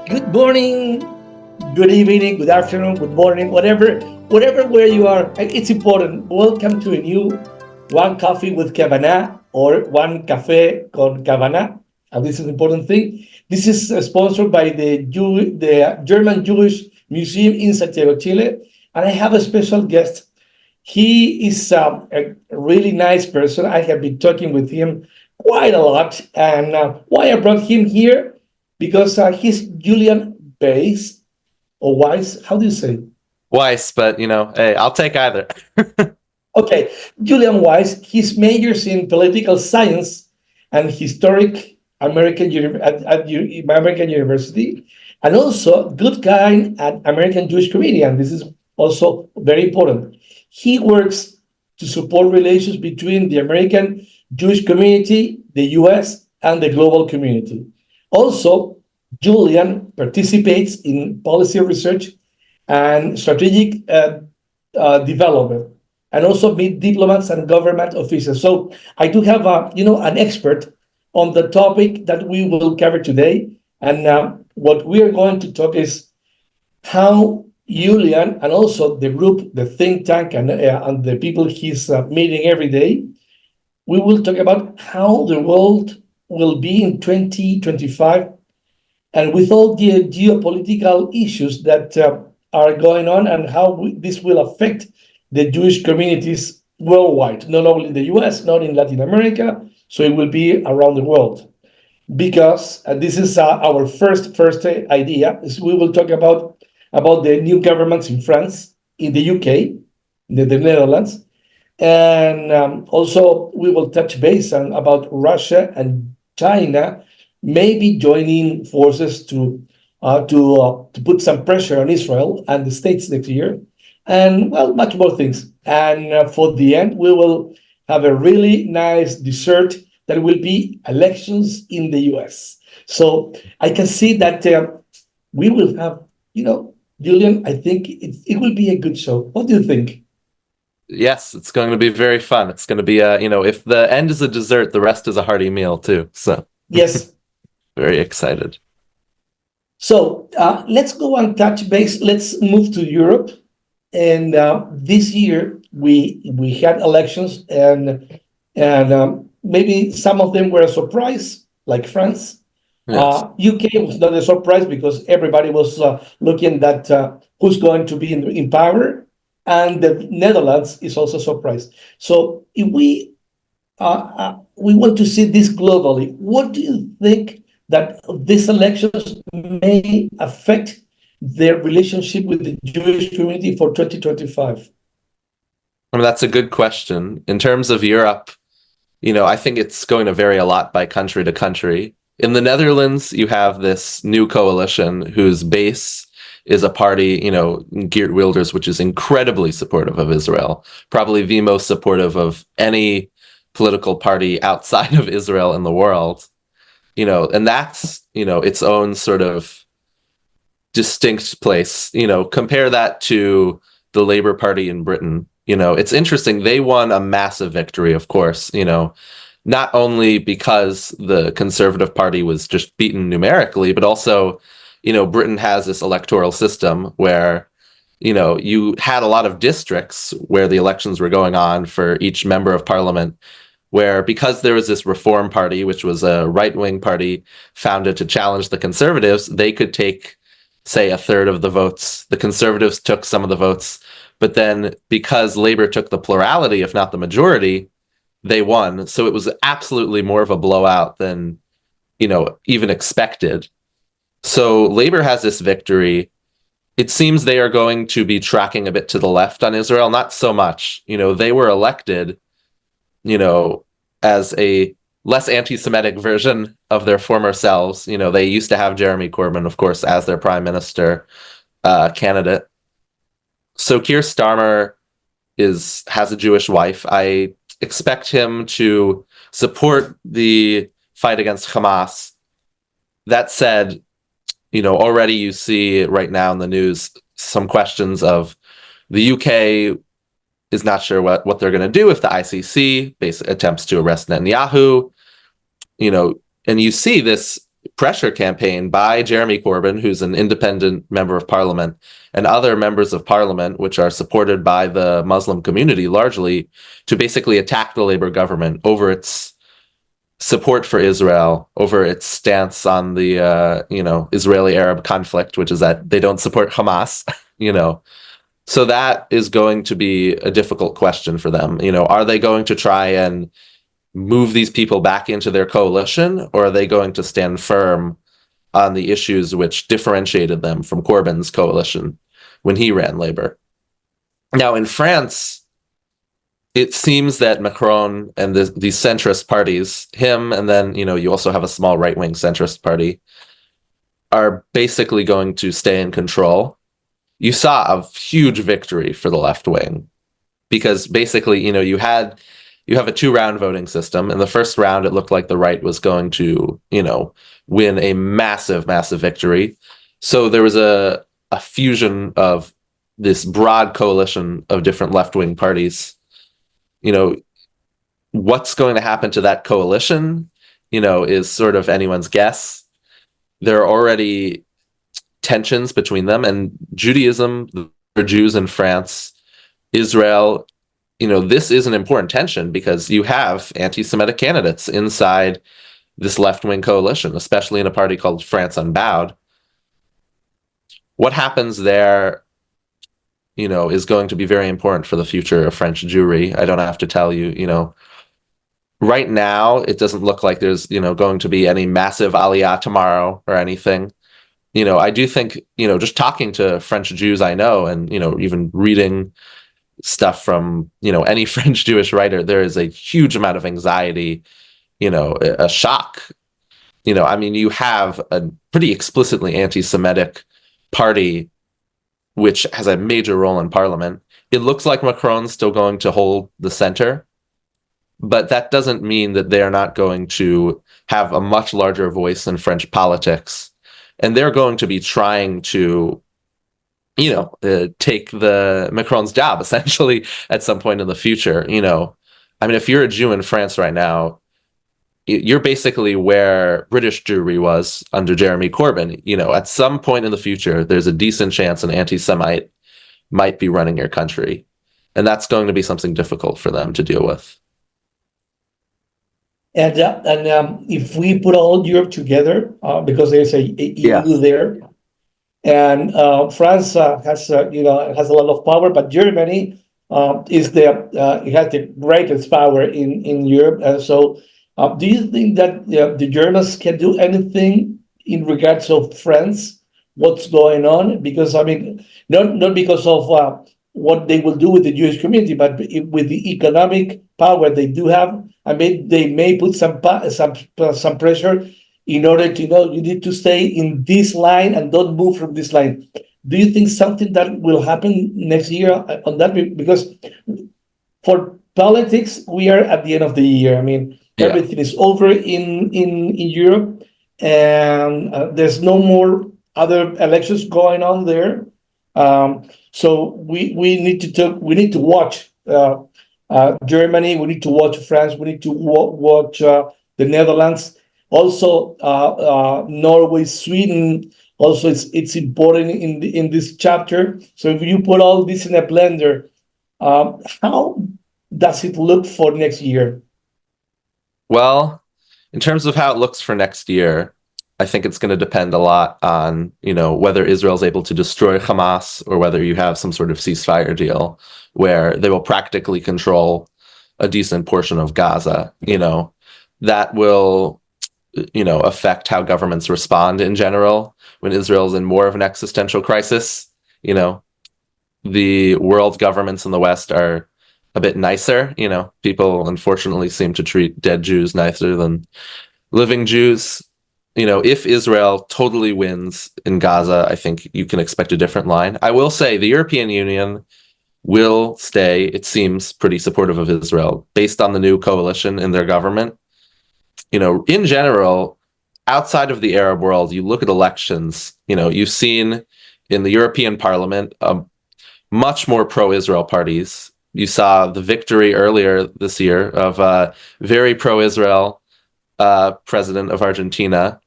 Good morning, good evening, good afternoon, good morning, whatever where you are. It's important. Welcome to a new One Coffee with Cabana or One Café con Cabana. And this is an important thing. This is sponsored by the German Jewish Museum in Santiago, Chile. And I have a special guest. He is a really nice person. I have been talking with him quite a lot. And why I brought him here? Because he's Julian Weiss or Weiss. How do you say? Weiss, but hey, I'll take either. Okay, Julian Weiss. He's majors in political science and historic American University, and also GoodKind at American Jewish Community. And this is also very important. He works to support relations between the American Jewish community, the U.S., and the global community. Also, Julian participates in policy research and strategic development, and also meet diplomats and government officials. So I do have an expert on the topic that we will cover today. And what we are going to talk is how Julian and also the group, the think tank, and the people he's meeting every day, we will talk about how the world will be in 2025, and with all the geopolitical issues that are going on, and how this will affect the Jewish communities worldwide, not only in the US, not in Latin America, so it will be around the world. Because this is our first idea, is we will talk about the new governments in France, in the UK, the Netherlands, and also we will touch base on about Russia and China maybe joining forces to put some pressure on Israel and the states next year, and well, much more things. And for the end, we will have a really nice dessert that will be elections in the U.S. So I can see that we will have, Julian. I think it will be a good show. What do you think? Yes, it's going to be very fun. It's going to be if the end is a dessert, the rest is a hearty meal too. So Yes. very excited. So let's go and touch base. Let's move to Europe. And this year we had elections, and maybe some of them were a surprise, like France. Yes. UK was not a surprise because everybody was looking at who's going to be in power, and the Netherlands is also a surprise. So if we want to see this globally, what do you think that these elections may affect their relationship with the Jewish community for 2025? I mean, that's a good question. In terms of Europe, I think it's going to vary a lot by country to country. In the Netherlands, you have this new coalition whose base is a party, Geert Wilders, which is incredibly supportive of Israel, probably the most supportive of any political party outside of Israel in the world. And that's, its own sort of distinct place. Compare that to the Labour Party in Britain. It's interesting. They won a massive victory, of course, not only because the Conservative Party was just beaten numerically, but also, Britain has this electoral system where, you had a lot of districts where the elections were going on for each member of parliament, where because there was this Reform Party, which was a right-wing party founded to challenge the Conservatives, they could take, say, a third of the votes. The Conservatives took some of the votes. But then because Labour took the plurality, if not the majority, they won. So it was absolutely more of a blowout than, even expected. So Labour has this victory. It seems they are going to be tracking a bit to the left on Israel, not so much. They were elected, as a less anti-Semitic version of their former selves. They used to have Jeremy Corbyn, of course, as their prime minister candidate. So Keir Starmer has a Jewish wife. I expect him to support the fight against Hamas. That said, already you see right now in the news some questions of the UK is not sure what they're going to do if the ICC attempts to arrest Netanyahu, and you see this pressure campaign by Jeremy Corbyn, who's an independent member of parliament, and other members of parliament, which are supported by the Muslim community largely, to basically attack the Labour government over its support for Israel, over its stance on the Israeli-Arab conflict, which is that they don't support Hamas. So that is going to be a difficult question for them. Are they going to try and move these people back into their coalition, or are they going to stand firm on the issues which differentiated them from Corbyn's coalition when he ran Labour? Now, in France, it seems that Macron and these centrist parties, him, and then, you also have a small right-wing centrist party, are basically going to stay in control. You saw a huge victory for the left wing because basically, you have a 2-round voting system. In the first round, it looked like the right was going to, win a massive, massive victory. So there was a fusion of this broad coalition of different left-wing parties. What's going to happen to that coalition, is sort of anyone's guess. There are already tensions between them, and Judaism, the Jews in France, Israel, this is an important tension because you have anti-Semitic candidates inside this left-wing coalition, especially in a party called France Unbowed. What happens there, is going to be very important for the future of French Jewry. I don't have to tell you, right now, it doesn't look like there's, going to be any massive aliyah tomorrow or anything. I do think, just talking to French Jews I know and, even reading stuff from, any French Jewish writer, there is a huge amount of anxiety, a shock. You have a pretty explicitly anti-Semitic party, which has a major role in parliament. It looks like Macron's still going to hold the center, but that doesn't mean that they're not going to have a much larger voice in French politics. And they're going to be trying to, take the Macron's job, essentially, at some point in the future. If you're a Jew in France right now, you're basically where British Jewry was under Jeremy Corbyn. At some point in the future, there's a decent chance an anti-Semite might be running your country. And that's going to be something difficult for them to deal with. And if we put all Europe together, because there's a EU there, and France has a lot of power, but Germany it has the greatest power in Europe. And so, do you think that the Germans can do anything in regards of France? What's going on? Because not because of what they will do with the Jewish community, but with the economic power they do have. They may put some pressure in order to you need to stay in this line and don't move from this line. Do you think something that will happen next year on that? Because for politics, we are at the end of the year. Everything is over in Europe, and there's no more other elections going on there. So we need to talk. We need to watch Germany. We need to watch France. We need to watch the Netherlands. Also, Norway, Sweden. Also, it's important in this chapter. So if you put all this in a blender, how does it look for next year? Well, in terms of how it looks for next year, I think it's going to depend a lot on, whether Israel's able to destroy Hamas or whether you have some sort of ceasefire deal where they will practically control a decent portion of Gaza. That will, affect how governments respond in general when Israel's in more of an existential crisis. The world governments in the West are a bit nicer. People unfortunately seem to treat dead Jews nicer than living Jews. If Israel totally wins in Gaza, I think you can expect a different line. I will say the European Union will stay, it seems, pretty supportive of Israel based on the new coalition in their government. In general, outside of the Arab world, you look at elections, you've seen in the European Parliament much more pro-Israel parties. You saw the victory earlier this year of a very pro-Israel president of Argentina.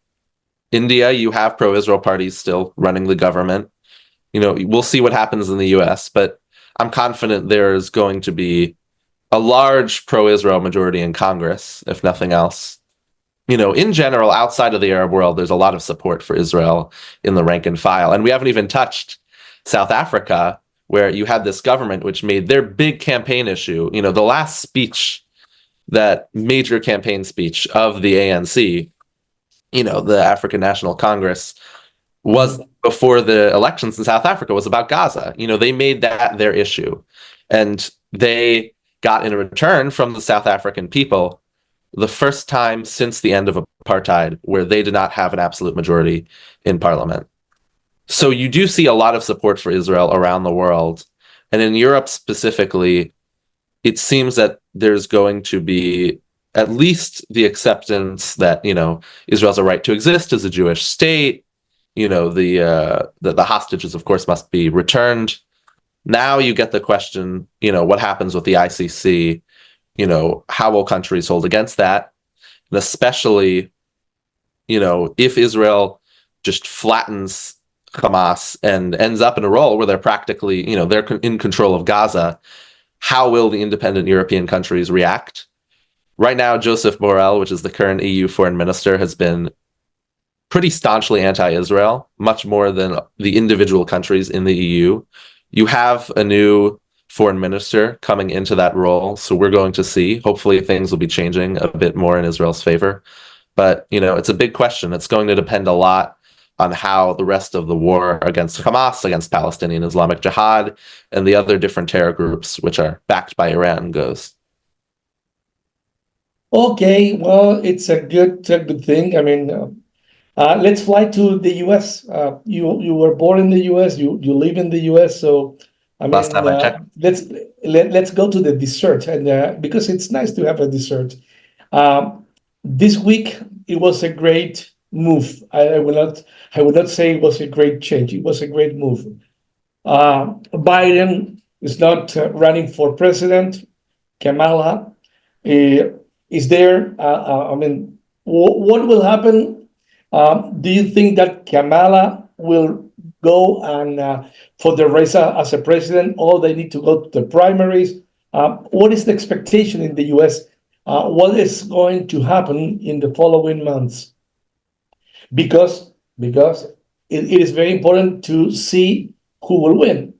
India, you have pro-Israel parties still running the government. We'll see what happens in the US, but I'm confident there's going to be a large pro-Israel majority in Congress, if nothing else. In general, outside of the Arab world, there's a lot of support for Israel in the rank and file. And we haven't even touched South Africa, where you had this government which made their big campaign issue, the last speech, that major campaign speech of the ANC, the African National Congress, was before the elections in South Africa was about Gaza. They made that their issue. And they got in return from the South African people the first time since the end of apartheid where they did not have an absolute majority in parliament. So you do see a lot of support for Israel around the world. And in Europe specifically, it seems that there's going to be at least the acceptance that, Israel has a right to exist as a Jewish state. The hostages, of course, must be returned. Now you get the question, what happens with the ICC? How will countries hold against that? And especially, if Israel just flattens Hamas and ends up in a role where they're practically, they're in control of Gaza, how will the independent European countries react? Right now, Joseph Borrell, which is the current EU foreign minister, has been pretty staunchly anti-Israel, much more than the individual countries in the EU. You have a new foreign minister coming into that role, so we're going to see. Hopefully things will be changing a bit more in Israel's favor. But, it's a big question. It's going to depend a lot on how the rest of the war against Hamas, against Palestinian Islamic Jihad, and the other different terror groups which are backed by Iran goes. Okay, well, it's a good thing. I mean, let's fly to the U.S. You were born in the U.S. You live in the U.S. So, I Last mean, time I checked. let's go to the dessert, and because it's nice to have a dessert. This week it was a great move. I will not say it was a great change. It was a great move. Biden is not running for president. Kamala is there. I mean, what will happen? Do you think that Kamala will go and for the race as a president, or they need to go to the primaries? What is the expectation in the U.S.? What is going to happen in the following months? Because it is very important to see who will win.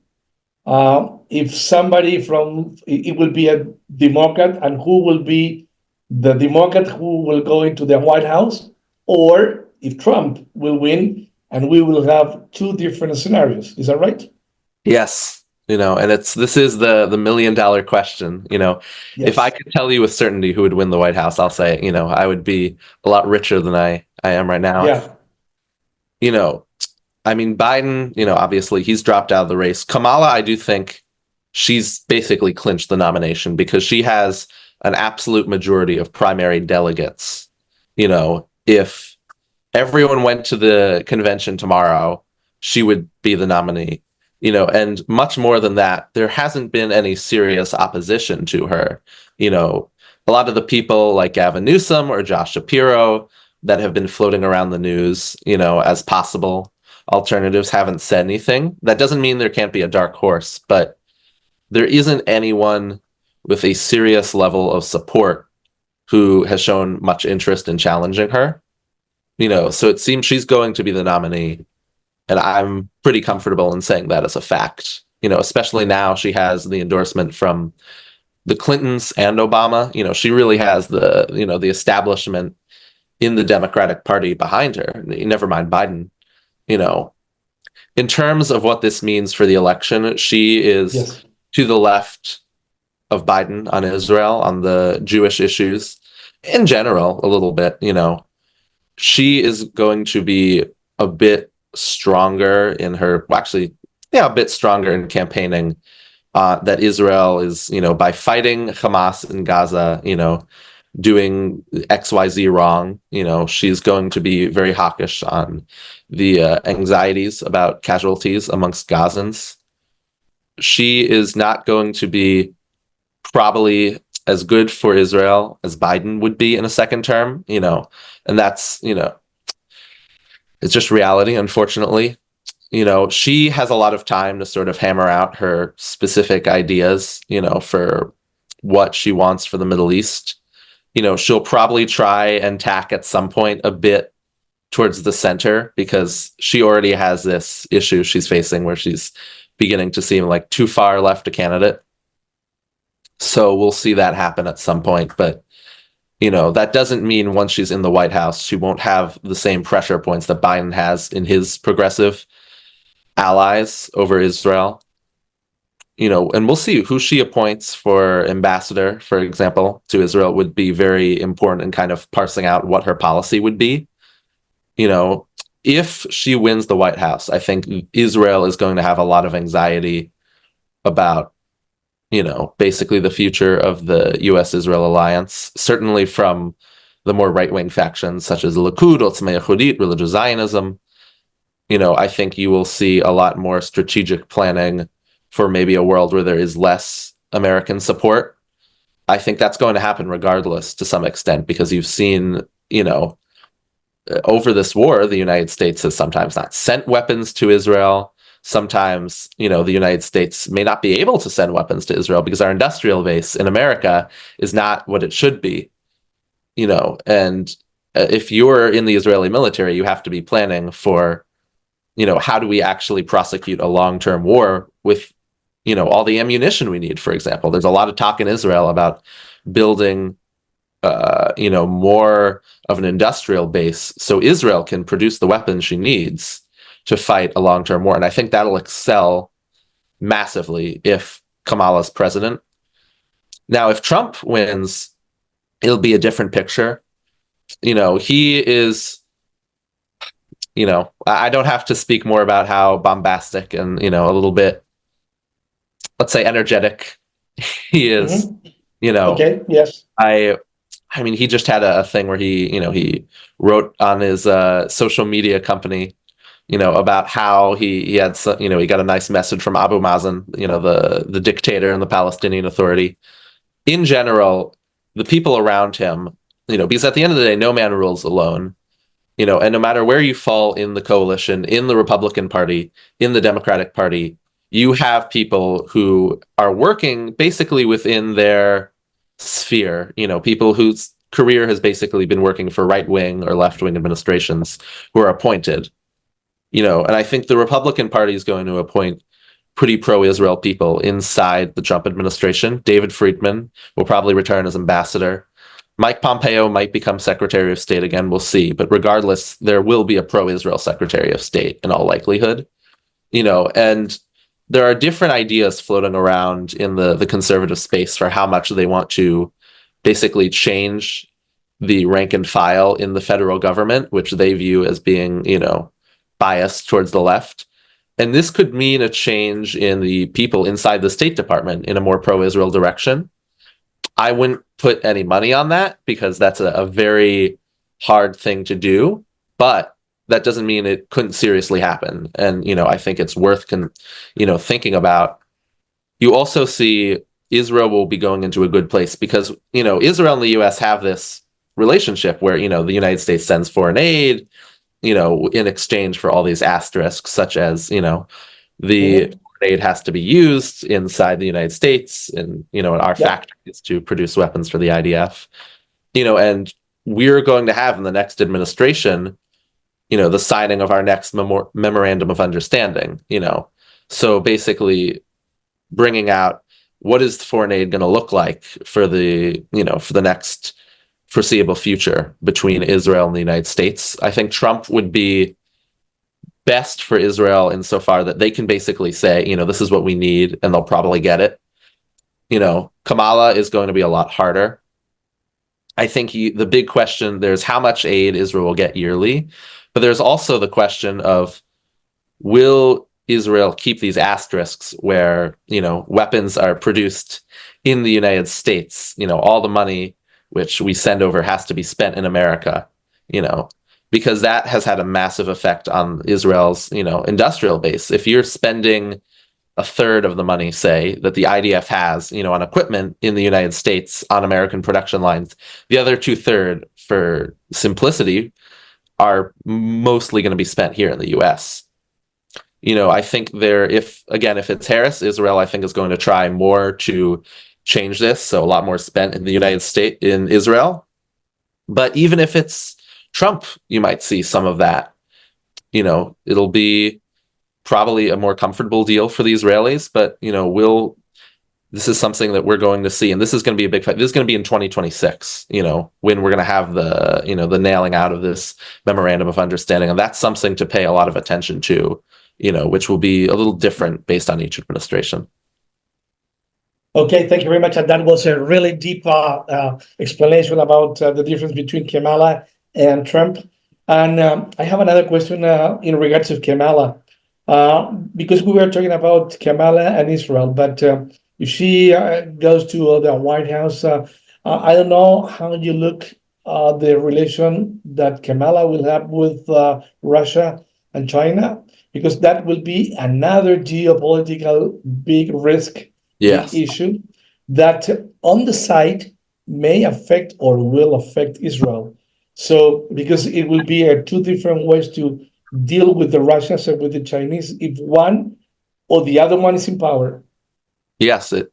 If somebody from it will be a Democrat, and who will be the Democrat who will go into the White House, or if Trump will win, and we will have two different scenarios. Is that right? Yes, and this is the $1 million question. If I Yes. could tell you with certainty who would win the White House, I'll say, I would be a lot richer than I am right now. Yeah. You know, I mean, Biden, obviously he's dropped out of the race. Kamala, I do think she's basically clinched the nomination because she has an absolute majority of primary delegates. If everyone went to the convention tomorrow, she would be the nominee. And much more than that, there hasn't been any serious opposition to her. A lot of the people like Gavin Newsom or Josh Shapiro that have been floating around the news, as possible alternatives haven't said anything. That doesn't mean there can't be a dark horse, but there isn't anyone with a serious level of support who has shown much interest in challenging her. So it seems she's going to be the nominee. And I'm pretty comfortable in saying that as a fact, especially now she has the endorsement from the Clintons and Obama. She really has the establishment in the Democratic Party behind her. Never mind Biden. In terms of what this means for the election, she is Yes. to the left of Biden on Israel, on the Jewish issues in general, a little bit. She is going to be a bit stronger in her, well, actually, yeah, a bit stronger in campaigning that Israel is, by fighting Hamas in Gaza, doing XYZ wrong. She's going to be very hawkish on the anxieties about casualties amongst Gazans. She is not going to be probably as good for Israel as Biden would be in a second term, and that's, It's just reality, unfortunately. She has a lot of time to sort of hammer out her specific ideas, for what she wants for the Middle East. She'll probably try and tack at some point a bit towards the center because she already has this issue she's facing where she's beginning to seem like too far left a candidate. So we'll see that happen at some point. But, that doesn't mean once she's in the White House, she won't have the same pressure points that Biden has in his progressive allies over Israel. And we'll see who she appoints for ambassador, for example, to Israel would be very important in kind of parsing out what her policy would be. If she wins the White House, I think Israel is going to have a lot of anxiety about, basically the future of the U.S.-Israel alliance, certainly from the more right-wing factions such as Likud, Otzma Yehudit, religious Zionism. I think you will see a lot more strategic planning for maybe a world where there is less American support. I think that's going to happen regardless to some extent because you've seen, over this war, the United States has sometimes not sent weapons to Israel. Sometimes, the United States may not be able to send weapons to Israel because our industrial base in America is not what it should be, and if you're in the Israeli military, you have to be planning for, how do we actually prosecute a long-term war with, all the ammunition we need, for example. There's a lot of talk in Israel about building more of an industrial base so Israel can produce the weapons she needs to fight a long-term war. And I think that'll excel massively if Kamala's president. Now, if Trump wins, it'll be a different picture. He is, I don't have to speak more about how bombastic and, a little bit, let's say, energetic he is. Okay. Yes. I mean, he just had a thing where he wrote on his social media company, about how he had, he got a nice message from Abu Mazen, the dictator and the Palestinian Authority. In general, the people around him, because at the end of the day, no man rules alone, and no matter where you fall in the coalition, in the Republican Party, in the Democratic Party, you have people who are working basically within their sphere, people whose career has basically been working for right-wing or left-wing administrations who are appointed, and I think the Republican Party is going to appoint pretty pro-Israel people inside the Trump administration. David Friedman will probably return as ambassador. Mike Pompeo might become Secretary of State again, we'll see. But regardless, there will be a pro-Israel Secretary of State in all likelihood, and there are different ideas floating around in the conservative space for how much they want to basically change the rank and file in the federal government, which they view as being, biased towards the left. And this could mean a change in the people inside the State Department in a more pro-Israel direction. I wouldn't put any money on that because that's a very hard thing to do, but that doesn't mean it couldn't seriously happen. And, I think it's worth, thinking about. You also see Israel will be going into a good place because, Israel and the U.S. have this relationship where, the United States sends foreign aid, in exchange for all these asterisks, such as, the aid has to be used inside the United States and, in our factories to produce weapons for the IDF, and we're going to have in the next administration, the signing of our next memorandum of understanding, so basically bringing out what is foreign aid going to look like for the, for the next foreseeable future between Israel and the United States. I think Trump would be best for Israel insofar that they can basically say, this is what we need, and they'll probably get it. Kamala is going to be a lot harder. I think the big question, there's how much aid Israel will get yearly, but there's also the question of, will Israel keep these asterisks where, weapons are produced in the United States, all the money which we send over has to be spent in America, because that has had a massive effect on Israel's, industrial base. If you're spending a third of the money, say, that the IDF has, on equipment in the United States on American production lines, the other 2/3, for simplicity, are mostly going to be spent here in the U.S. I think if it's Harris, Israel, I think is going to try more to change this. So a lot more spent in the United States, in Israel. But even if it's Trump, you might see some of that. It'll be probably a more comfortable deal for the Israelis, but this is something that we're going to see, and this is going to be a big fight. This is going to be in 2026, when we're going to have the nailing out of this memorandum of understanding, and that's something to pay a lot of attention to, which will be a little different based on each administration. Okay, thank you very much. And that was a really deep explanation about the difference between Kamala and Trump. And I have another question in regards to Kamala, because we were talking about Kamala and Israel, but if she goes to the White House, I don't know how you look the relation that Kamala will have with Russia and China, because that will be another geopolitical big risk, Yes. big issue that on the side may affect or will affect Israel. So, because it will be two different ways to deal with the Russians and with the Chinese if one or the other one is in power. Yes, and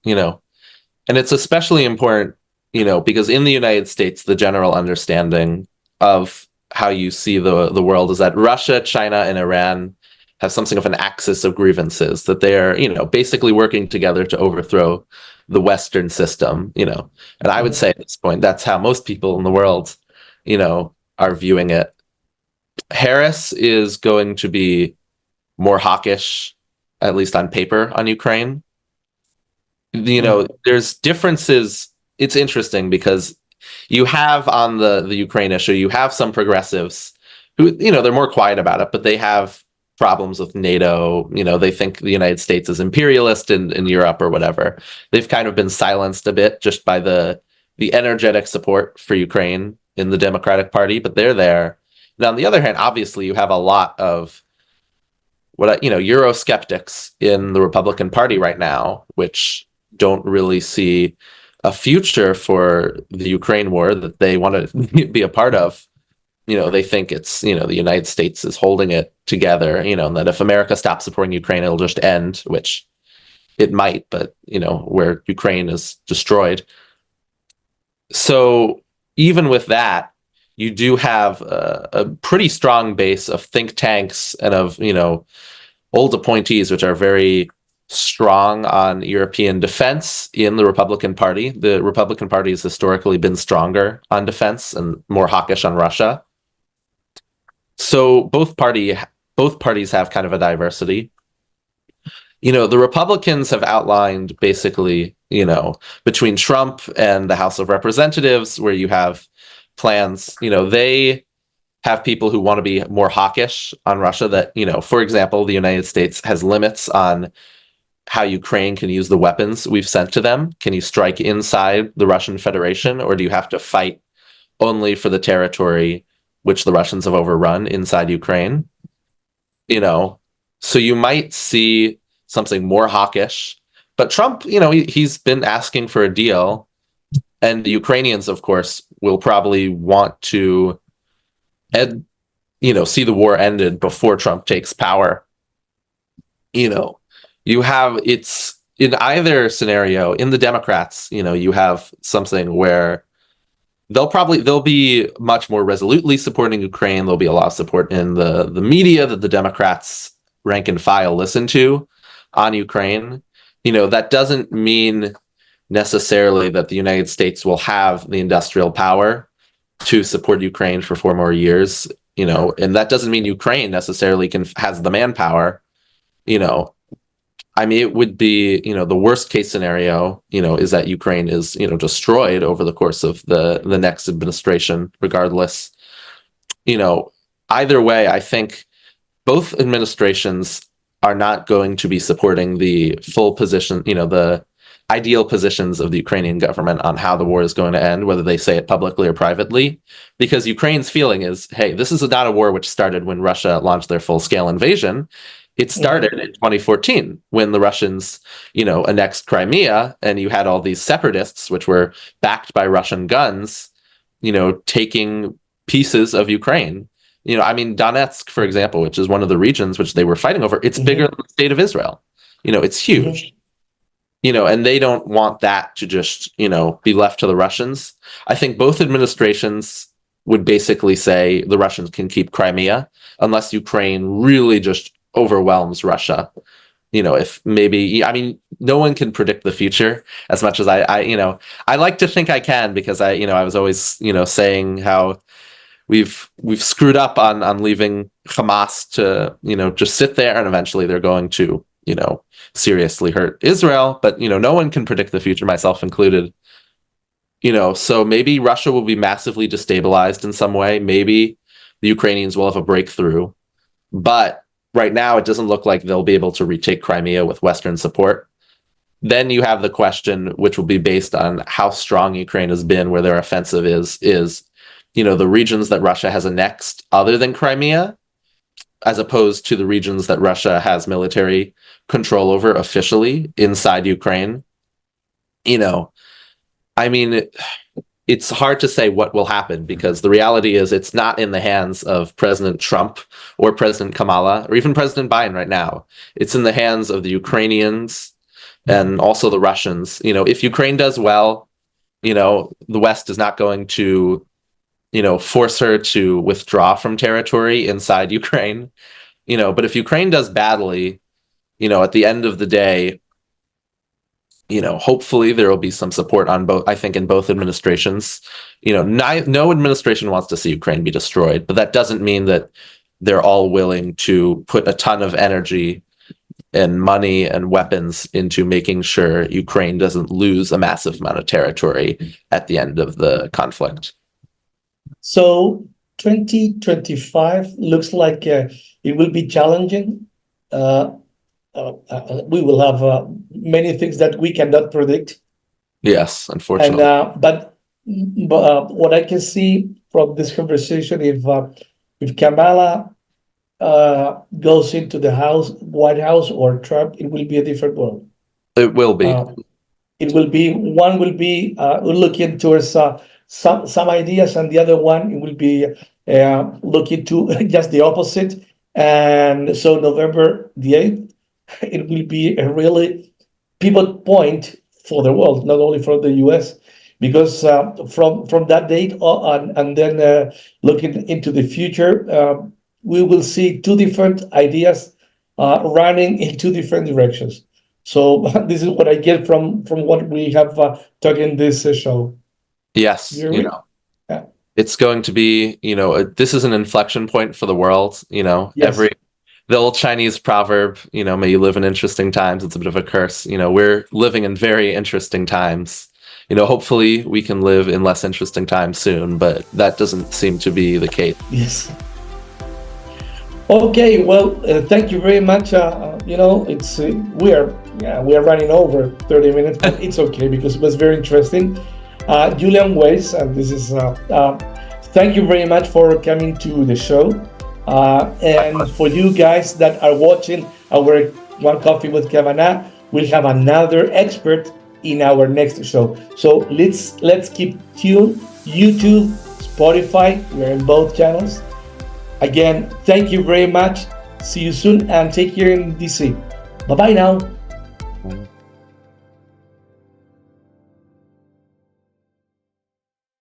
it's especially important, because in the United States, the general understanding of how you see the world is that Russia, China, and Iran have something of an axis of grievances, that they are, basically working together to overthrow the Western system, and I would say at this point, that's how most people in the world, are viewing it. Harris is going to be more hawkish, at least on paper, on Ukraine. There's differences. It's interesting because you have on the Ukraine issue, you have some progressives who, they're more quiet about it, but they have problems with NATO. They think the United States is imperialist in Europe or whatever. They've kind of been silenced a bit just by the energetic support for Ukraine in the Democratic Party, but they're there. Now, on the other hand, obviously, you have a lot of Eurosceptics in the Republican Party right now, which don't really see a future for the Ukraine war that they want to be a part of. They think it's, the United States is holding it together, and that if America stops supporting Ukraine, it'll just end, which it might, but, where Ukraine is destroyed. So even with that, you do have a pretty strong base of think tanks and of, old appointees, which are very strong on European defense in the Republican Party. The Republican Party has historically been stronger on defense and more hawkish on Russia. So both parties have kind of a diversity. The Republicans have outlined basically, between Trump and the House of Representatives, where you have plans, they have people who want to be more hawkish on Russia, that, for example, the United States has limits on how Ukraine can use the weapons we've sent to them. Can you strike inside the Russian Federation, or do you have to fight only for the territory which the Russians have overrun inside Ukraine? So you might see something more hawkish. But Trump, he's been asking for a deal, and the Ukrainians, of course, will probably want to see the war ended before Trump takes power. It's in either scenario, in the Democrats, you have something where they'll be much more resolutely supporting Ukraine. There'll be a lot of support in the media that the Democrats rank and file listen to on Ukraine. That doesn't mean necessarily that the United States will have the industrial power to support Ukraine for 4 more years, and that doesn't mean Ukraine necessarily has the manpower. It would be, the worst case scenario, is that Ukraine is, destroyed over the course of the next administration, regardless. Either way, I think both administrations are not going to be supporting the full position, the ideal positions of the Ukrainian government on how the war is going to end, whether they say it publicly or privately, because Ukraine's feeling is, hey, this is not a war which started when Russia launched their full-scale invasion. It started in 2014 when the Russians, annexed Crimea, and you had all these separatists, which were backed by Russian guns, taking pieces of Ukraine. I mean, Donetsk, for example, which is one of the regions which they were fighting over, it's bigger than the state of Israel. It's huge. And they don't want that to just, be left to the Russians. I think both administrations would basically say the Russians can keep Crimea unless Ukraine really just overwhelms Russia. If maybe, I mean, no one can predict the future as much as I like to think I can, because I was always, saying how we've screwed up on leaving Hamas to, just sit there, and eventually they're going to, seriously hurt Israel. But, no one can predict the future, myself included. So maybe Russia will be massively destabilized in some way. Maybe the Ukrainians will have a breakthrough. But right now, it doesn't look like they'll be able to retake Crimea with Western support. Then you have the question, which will be based on how strong Ukraine has been, where their offensive is, the regions that Russia has annexed other than Crimea, as opposed to the regions that Russia has military control over officially inside Ukraine. I mean, it's hard to say what will happen, because the reality is it's not in the hands of President Trump or President Kamala or even President Biden right now. It's in the hands of the Ukrainians and also the Russians. If Ukraine does well, the West is not going to, force her to withdraw from territory inside Ukraine. But if Ukraine does badly, at the end of the day, hopefully there will be some support on both, I think, in both administrations. No administration wants to see Ukraine be destroyed, but that doesn't mean that they're all willing to put a ton of energy and money and weapons into making sure Ukraine doesn't lose a massive amount of territory at the end of the conflict. So 2025 looks like it will be challenging. We will have many things that we cannot predict. Yes, unfortunately. But what I can see from this conversation, if Kamala goes into the White House, or Trump, it will be a different world. It will be. It will be, one will be looking towards some ideas, and the other one, it will be looking to just the opposite. And so November the 8th, it will be a really pivot point for the world, not only for the US, because from that date on, and then looking into the future, we will see two different ideas running in two different directions. So this is what I get from what we have talked in this show. Yes, Yeah. It's going to be, this is an inflection point for the world. Yes. The old Chinese proverb, may you live in interesting times. It's a bit of a curse. We're living in very interesting times. Hopefully we can live in less interesting times soon, but that doesn't seem to be the case. Yes. Okay, well, thank you very much. It's we are running over 30 minutes, but it's okay, because it was very interesting. Julian Weiss, and this is thank you very much for coming to the show. And for you guys that are watching our One Coffee with Kavana, we'll have another expert in our next show. So let's keep tuned. YouTube, Spotify, we're in both channels. Again, thank you very much. See you soon, and take care in DC. Bye-bye now.